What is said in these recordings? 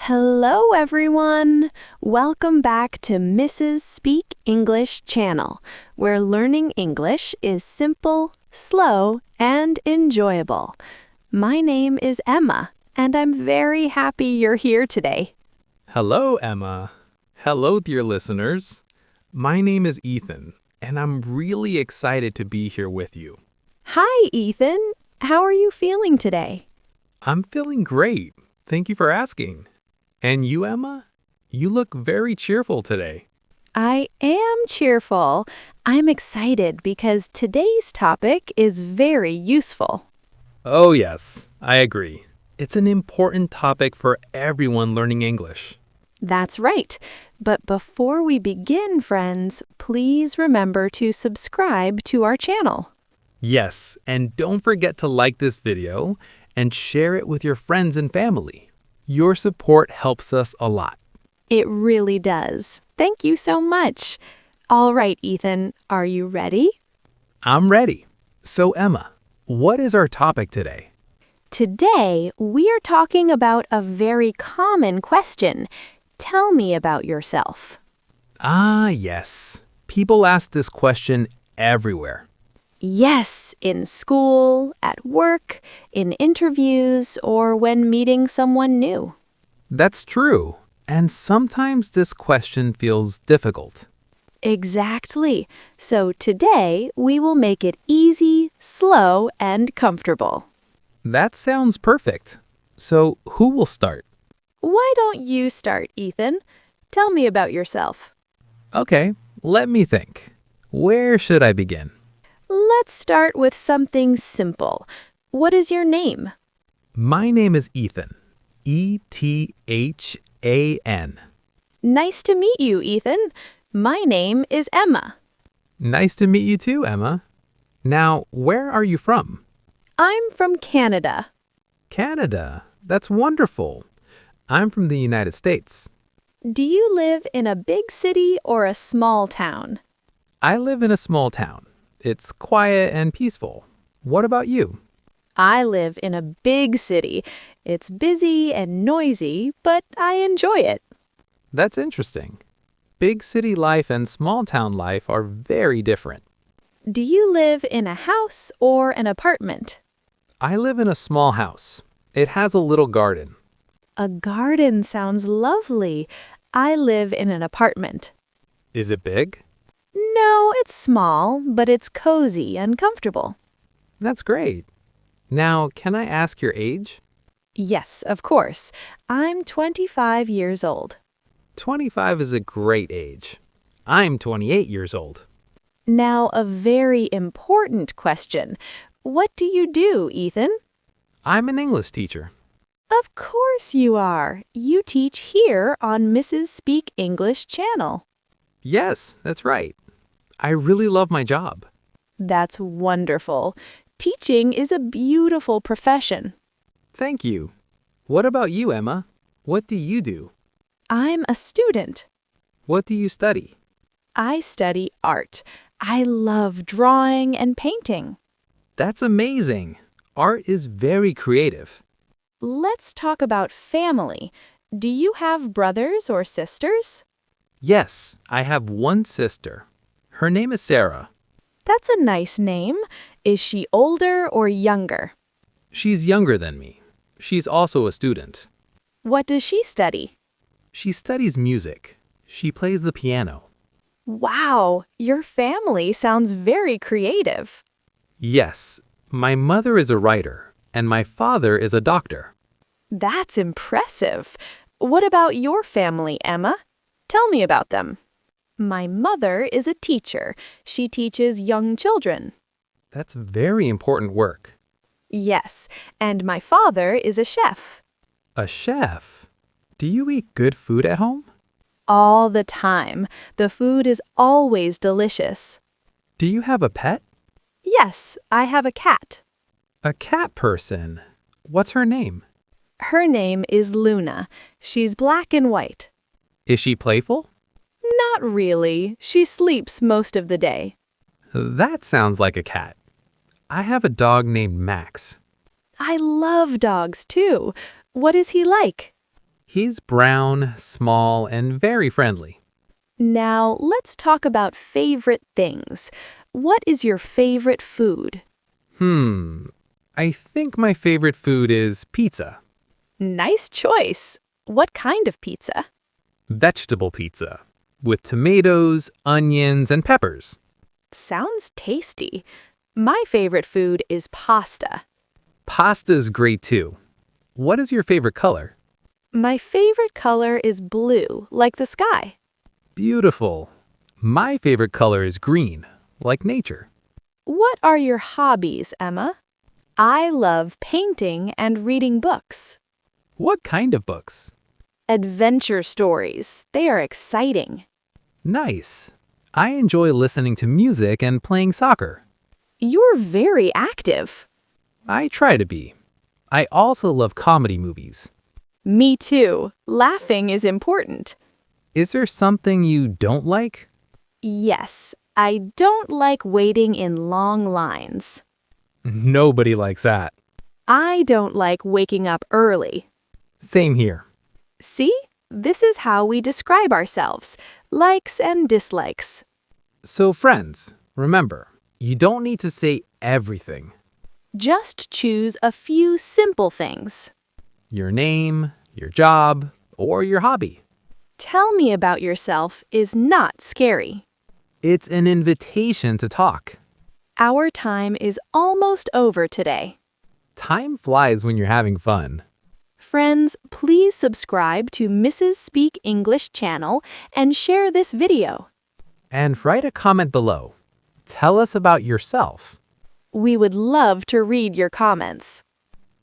Hello, everyone. Welcome back to Mrs. Speak English channel, where learning English is simple, slow, and enjoyable. My name is Emma, and I'm very happy you're here today. Hello, Emma. Hello, dear listeners. My name is Ethan, and I'm really excited to be here with you. Hi, Ethan. How are you feeling today? I'm feeling great. Thank you for asking. And you, Emma? You look very cheerful today. I am cheerful. I'm excited because today's topic is very useful. Oh, yes, I agree. It's an important topic for everyone learning English. That's right. But before we begin, friends, please remember to subscribe to our channel. Yes, and don't forget to like this video and share it with your friends and family. Your support helps us a lot. It really does. Thank you so much. All right, Ethan, are you ready? I'm ready. So, Emma, what is our topic today? Today, we are talking about a very common question. Tell me about yourself. Ah, yes. People ask this question everywhere. Yes, in school, at work, in interviews, or when meeting someone new. That's true. And sometimes this question feels difficult. Exactly. So today, we will make it easy, slow, and comfortable. That sounds perfect. So, who will start? Why don't you start, Ethan? Tell me about yourself. Okay, let me think. Where should I begin? Let's start with something simple. What is your name? My name is Ethan. Ethan. Nice to meet you, Ethan. My name is Emma. Nice to meet you too, Emma. Now, where are you from? I'm from Canada. Canada. That's wonderful. I'm from the United States. Do you live in a big city or a small town? I live in a small town. It's quiet and peaceful. What about you? I live in a big city. It's busy and noisy, but I enjoy it. That's interesting. Big city life and small town life are very different. Do you live in a house or an apartment? I live in a small house. It has a little garden. A garden sounds lovely. I live in an apartment. Is it big? No, it's small, but it's cozy and comfortable. That's great. Now, can I ask your age? Yes, of course. I'm 25 years old. 25 is a great age. I'm 28 years old. Now, a very important question. What do you do, Ethan? I'm an English teacher. Of course you are. You teach here on Mrs. Speak English channel. Yes, that's right. I really love my job. That's wonderful. Teaching is a beautiful profession. Thank you. What about you, Emma? What do you do? I'm a student. What do you study? I study art. I love drawing and painting. That's amazing. Art is very creative. Let's talk about family. Do you have brothers or sisters? Yes, I have one sister. Her name is Sarah. That's a nice name. Is she older or younger? She's younger than me. She's also a student. What does she study? She studies music. She plays the piano. Wow, your family sounds very creative. Yes, my mother is a writer, and my father is a doctor. That's impressive. What about your family, Emma? Tell me about them. My mother is a teacher. She teaches young children. That's very important work. Yes, and my father is a chef. A chef? Do you eat good food at home? All the time. The food is always delicious. Do you have a pet? Yes, I have a cat. A cat person. What's her name? Her name is Luna. She's black and white. Is she playful? Not really. She sleeps most of the day. That sounds like a cat. I have a dog named Max. I love dogs too. What is he like? He's brown, small, and very friendly. Now, let's talk about favorite things. What is your favorite food? I think my favorite food is pizza. Nice choice. What kind of pizza? Vegetable pizza, with tomatoes, onions, and peppers. Sounds tasty. My favorite food is pasta. Pasta's great too. What is your favorite color? My favorite color is blue, like the sky. Beautiful. My favorite color is green, like nature. What are your hobbies, Emma? I love painting and reading books. What kind of books? Adventure stories. They are exciting. Nice. I enjoy listening to music and playing soccer. You're very active. I try to be. I also love comedy movies. Me too. Laughing is important. Is there something you don't like? Yes, I don't like waiting in long lines. Nobody likes that. I don't like waking up early. Same here. See? This is how we describe ourselves, likes and dislikes. So friends, remember, you don't need to say everything. Just choose a few simple things. Your name, your job, or your hobby. Tell me about yourself is not scary. It's an invitation to talk. Our time is almost over today. Time flies when you're having fun. Friends, please subscribe to Mrs. Speak English channel and share this video. And write a comment below. Tell us about yourself. We would love to read your comments.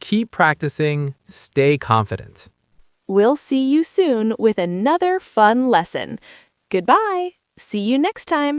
Keep practicing, stay confident. We'll see you soon with another fun lesson. Goodbye. See you next time.